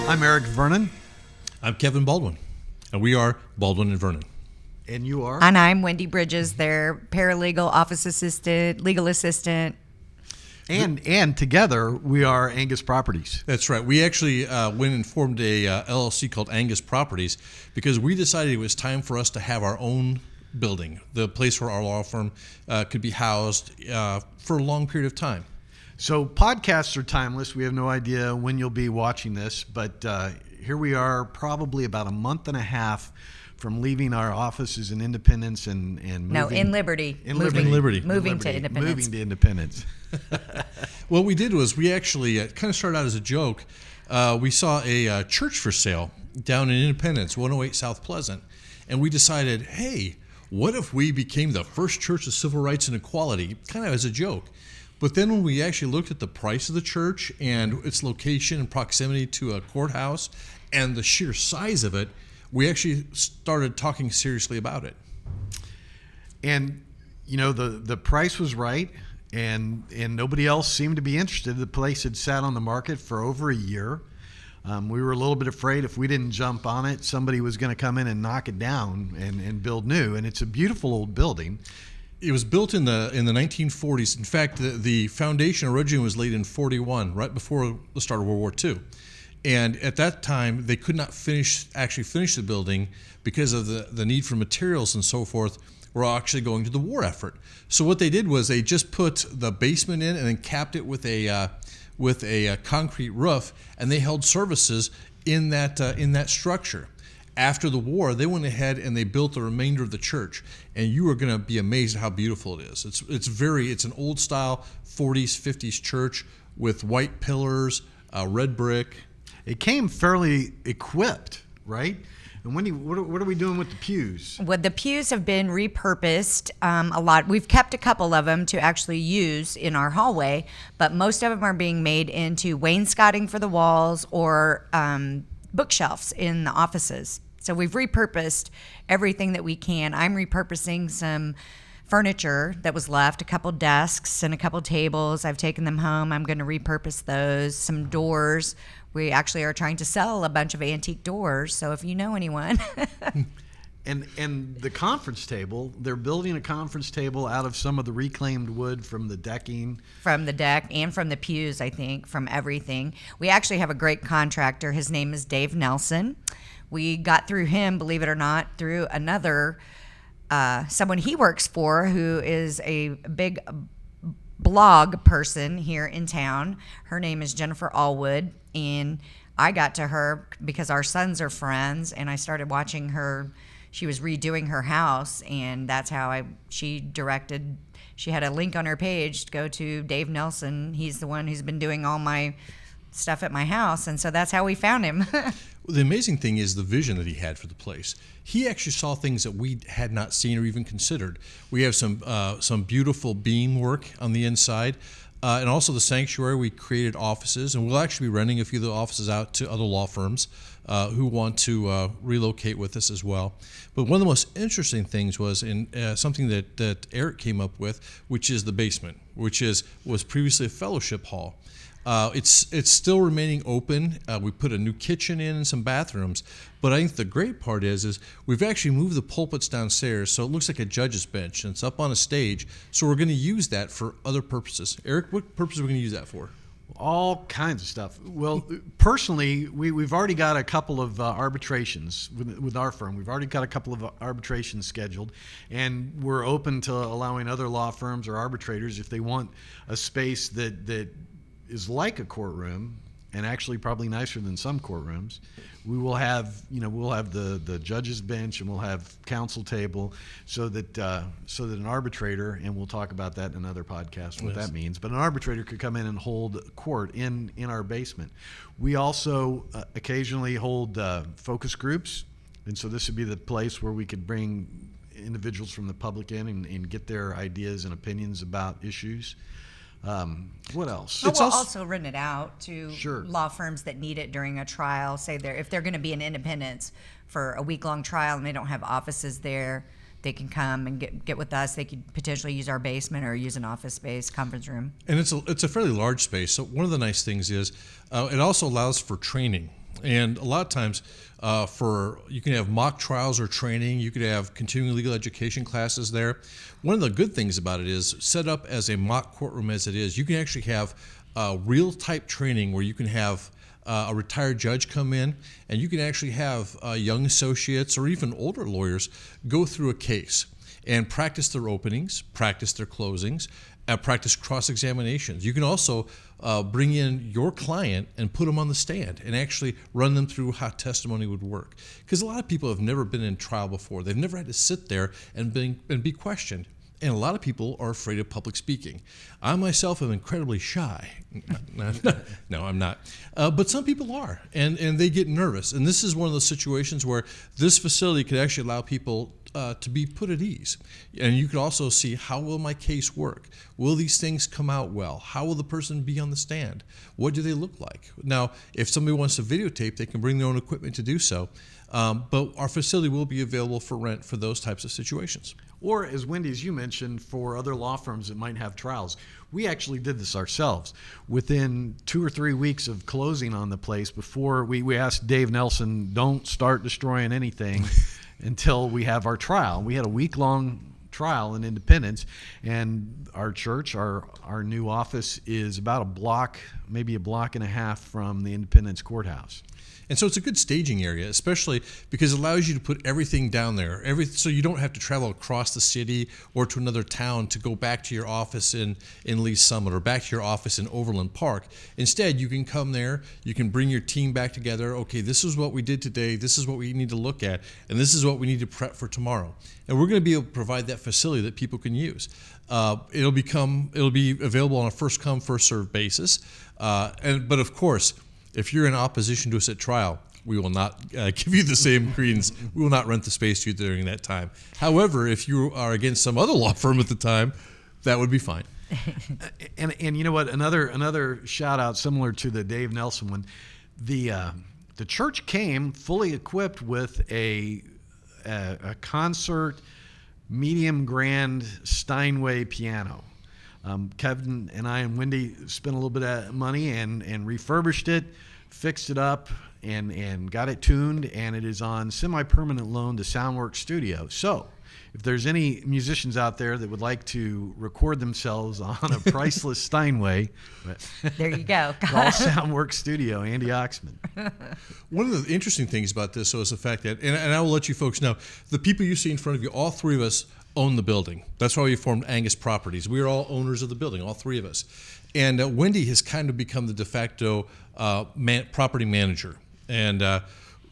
I'm Eric Vernon. I'm Kevin Baldwin, and we are Baldwin and Vernon. And you are? And I'm Wendy Bridges, their paralegal, office assistant, legal assistant. And together, we are Angus Properties. That's right. We actually went and formed a LLC called Angus Properties because we decided it was time for us to have our own building, the place where our law firm could be housed for a long period of time. So podcasts are timeless. We have no idea when you'll be watching this, but here we are probably about a month and a half from leaving our offices in Independence and moving. No, in Liberty. Liberty. Moving to Independence. Moving to Independence. What we did was we actually kind of started out as a joke. We saw a church for sale down in Independence, 108 South Pleasant, and we decided, hey, what if we became the first church of civil rights and equality, kind of as a joke. But then when we actually looked at the price of the church and its location and proximity to a courthouse and the sheer size of it, we actually started talking seriously about it. And, you know, the price was right, and nobody else seemed to be interested. The place had sat on the market for over a year. We were a little bit afraid if we didn't jump on it, somebody was going to come in and knock it down and build new. And it's a beautiful old building. It was built in the 1940s. In fact, the foundation originally was laid in 41, right before the start of World War II. And at that time, they could not actually finish the building because of the need for materials and so forth were actually going to the war effort. So what they did was they just put the basement in and then capped it with a concrete roof, and they held services in that structure. After the war, they went ahead and they built the remainder of the church, and you are going to be amazed at how beautiful it is. It's an old style 40s, 50s church with white pillars, red brick. It came fairly equipped, right? And Wendy, what are we doing with the pews? Well, the pews have been repurposed a lot. We've kept a couple of them to actually use in our hallway, but most of them are being made into wainscoting for the walls or bookshelves in the offices. So we've repurposed everything that we can. I'm repurposing some furniture that was left, a couple desks and a couple tables. I've taken them home. I'm going to repurpose those. Some doors. We actually are trying to sell a bunch of antique doors. So if you know anyone. And the conference table, they're building a conference table out of some of the reclaimed wood from the decking. From the deck and from the pews, I think, from everything. We actually have a great contractor. His name is Dave Nelson. We got through him, believe it or not, through another, someone he works for who is a big blog person here in town. Her name is Jennifer Allwood, and I got to her because our sons are friends, and I started watching her. She was redoing her house, and that's how she had a link on her page to go to Dave Nelson. He's the one who's been doing all my stuff at my house, and so that's how we found him. Well, the amazing thing is the vision that he had for the place. He actually saw things that we had not seen or even considered. We have some beautiful beam work on the inside. And also the sanctuary, we created offices, and we'll actually be renting a few of the offices out to other law firms who want to relocate with us as well. But one of the most interesting things was in something that Eric came up with, which is the basement, which was previously a fellowship hall. It's still remaining open. We put a new kitchen in and some bathrooms. But I think the great part is we've actually moved the pulpits downstairs, so it looks like a judge's bench, and it's up on a stage. So we're going to use that for other purposes. Eric, what purpose are we going to use that for? All kinds of stuff. Well, personally, we've already got a couple of arbitrations with our firm. We've already got a couple of arbitrations scheduled, and we're open to allowing other law firms or arbitrators, if they want a space that is like a courtroom and actually probably nicer than some courtrooms. We'll have the judge's bench, and we'll have counsel table, so that an arbitrator, and we'll talk about that in another podcast what that means, but an arbitrator could come in and hold court in our basement. We also occasionally hold focus groups, and so this would be the place where we could bring individuals from the public in and get their ideas and opinions about issues. What else? We'll also rent it out to Sure. law firms that need it during a trial. Say if they're going to be in Independence for a week-long trial and they don't have offices there, they can come and get with us. They could potentially use our basement or use an office space, conference room. And it's a fairly large space. So one of the nice things is it also allows for training. And a lot of times, you can have mock trials or training. You could have continuing legal education classes there. One of the good things about it is, set up as a mock courtroom as it is, you can actually have real type training where you can have a retired judge come in, and you can actually have young associates or even older lawyers go through a case and practice their openings, practice their closings, practice cross-examinations. You can also bring in your client and put them on the stand and actually run them through how testimony would work. Because a lot of people have never been in trial before. They've never had to sit there and be questioned. And a lot of people are afraid of public speaking. I myself am incredibly shy. No, I'm not. But some people are, and they get nervous. And this is one of those situations where this facility could actually allow people to be put at ease. And you could also see, how will my case work? Will these things come out well? How will the person be on the stand? What do they look like? Now, if somebody wants to videotape, they can bring their own equipment to do so. But our facility will be available for rent for those types of situations. Or, as Wendy, as you mentioned, for other law firms that might have trials. We actually did this ourselves. Within 2 or 3 weeks of closing on the place, before we asked Dave Nelson, don't start destroying anything until we have our trial. We had a week-long trial in Independence, and our church, our new office, is about a block, maybe a block and a half from the Independence courthouse. And so it's a good staging area, especially because it allows you to put everything down there, so you don't have to travel across the city or to another town to go back to your office in Lee Summit or back to your office in Overland Park. Instead, you can come there, you can bring your team back together. Okay, this is what we did today, this is what we need to look at, and this is what we need to prep for tomorrow. And we're going to be able to provide that facility that people can use. It'll be available on a first come, first served basis. But of course, if you're in opposition to us at trial, we will not give you the same credence. We will not rent the space to you during that time. However, if you are against some other law firm at the time, that would be fine. And you know what? Another shout out similar to the Dave Nelson one. The church came fully equipped with a concert medium grand Steinway piano. Kevin and I and Wendy spent a little bit of money and refurbished it, fixed it up, and got it tuned, and it is on semi-permanent loan to Soundworks Studio. So if there's any musicians out there that would like to record themselves on a priceless Steinway, there you go. Call Soundworks Studio, Andy Oxman. One of the interesting things about this is the fact that, and I will let you folks know, the people you see in front of you, all three of us own the building. That's why we formed Angus Properties. We are all owners of the building, all three of us. And Wendy has kind of become the de facto property manager. And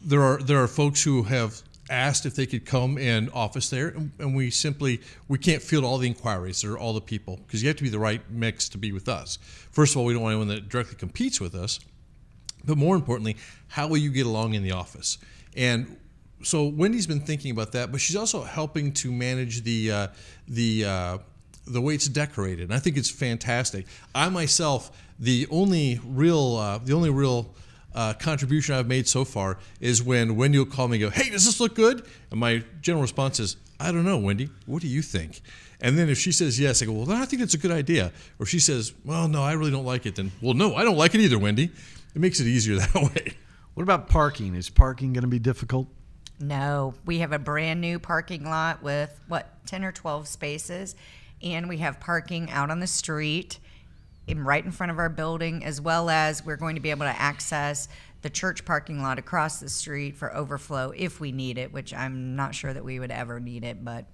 there are folks who have asked if they could come and office there, and we can't field all the inquiries or all the people, because you have to be the right mix to be with us. First of all, we don't want anyone that directly competes with us, but more importantly, how will you get along in the office? And so Wendy's been thinking about that, but she's also helping to manage the way it's decorated, and I think it's fantastic. I myself, the only real contribution I've made so far is when Wendy will call me and go, "Hey, does this look good?" And my general response is, "I don't know, Wendy. What do you think?" And then if she says yes, I go, "Well, I think it's a good idea." Or if she says, "Well, no, I really don't like it," then, "Well, no, I don't like it either, Wendy." It makes it easier that way. What about parking? Is parking going to be difficult? No, we have a brand new parking lot with 10 or 12 spaces, and we have parking out on the street right in front of our building, as well as we're going to be able to access the church parking lot across the street for overflow if we need it, which I'm not sure that we would ever need it, but.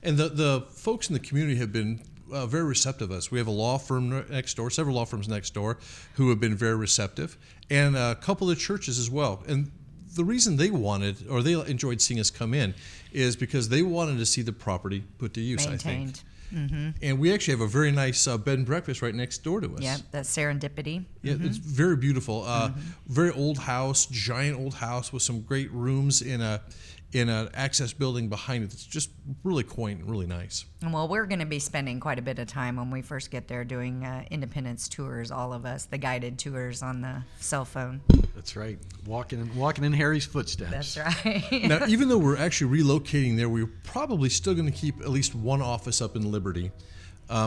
And the folks in the community have been very receptive of us. We have a law firm next door, several law firms next door, who have been very receptive, and a couple of churches as well. And the reason they enjoyed seeing us come in is because they wanted to see the property put to use, Maintained. I think. Mm-hmm. And we actually have a very nice bed and breakfast right next door to us. Yeah, that's Serendipity. Yeah, It's very beautiful. Very old house, giant old house with some great rooms in an access building behind it. It's just really quaint and really nice. Well, we're going to be spending quite a bit of time when we first get there doing Independence tours, all of us, the guided tours on the cell phone. That's right. Walking in Harry's footsteps. That's right. Now, even though we're actually relocating there, we're probably still going to keep at least one office up in Liberty.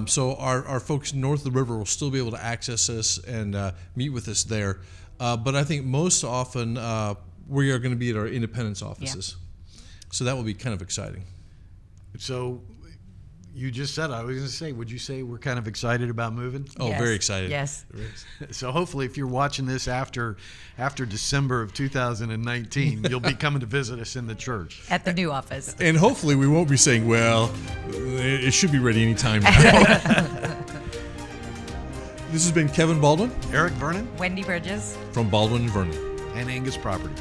So our folks north of the river will still be able to access us and meet with us there. But I think most often we are going to be at our Independence offices. So that will be kind of exciting. So you just said, I was going to say, would you say we're kind of excited about moving? Oh, Yes. very excited. Yes. So hopefully if you're watching this after December of 2019, you'll be coming to visit us in the church. At the new office. And hopefully we won't be saying, well, it should be ready any time now. This has been Kevin Baldwin Eric Vernon Wendy Bridges. from Baldwin and Vernon. and Angus Properties.